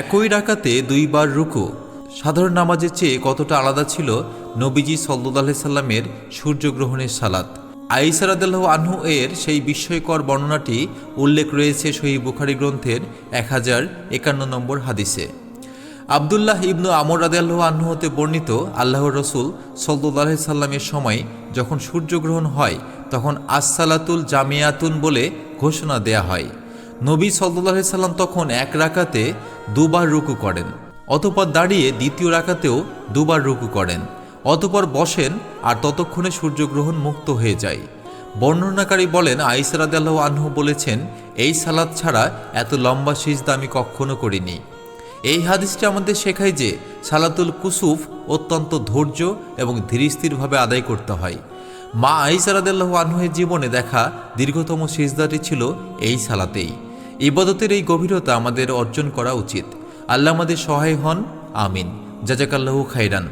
একই রাকাতে দুইবার রুকু সাধারণ নামাজের চেয়ে কতটা আলাদা ছিল নবীজি সাল্লাল্লাহু আলাইহি সাল্লামের সূর্যগ্রহণের সালাত। আয়েশা রাদিয়াল্লাহু আনহু এর সেই বিস্ময়কর বর্ণনাটি উল্লেখ রয়েছে সহিহ বুখারী গ্রন্থের 1051 নম্বর হাদিসে। আব্দুল্লাহ ইবনু আমর রাদিয়াল্লাহু আনহু হতে বর্ণিত, আল্লাহর রসুল সাল্লাল্লাহু আলাইহি সাল্লামের সময় যখন সূর্যগ্রহণ হয় তখন আসসালাতুল জামিয়াতুন বলে ঘোষণা দেয়া হয়। নবী সাল্লাল্লাহু আলাইহি সাল্লাম তখন এক রাকাতে দুবার রুকু করেন, অতঃপর দাঁড়িয়ে দ্বিতীয় রাকাতেও দুবার রুকু করেন, অতঃপর বসেন আর ততক্ষণে সূর্যগ্রহণ মুক্ত হয়ে যায়। বর্ণনাকারী বলেন, আয়েশা রাদিয়াল্লাহু আনহু বলেছেন, এই সালাত ছাড়া এত লম্বা সিজদা আমি কখনো করিনি। এই হাদিসটি আমাদের শেখায় যে সালাতুল কুসুফ অত্যন্ত ধৈর্য এবং ধীরস্থিরভাবে আদায় করতে হয়। মা আয়েশা রাদিয়াল্লাহু আনহুর জীবনে দেখা দীর্ঘতম সিজদাটি ছিল এই সালাতেই। ইবাদতের এই গভীরতা আমাদের অর্জন করা উচিত। আল্লাহ আমাদের সহায় হন, আমিন। জাযাকাল্লাহু খাইরান।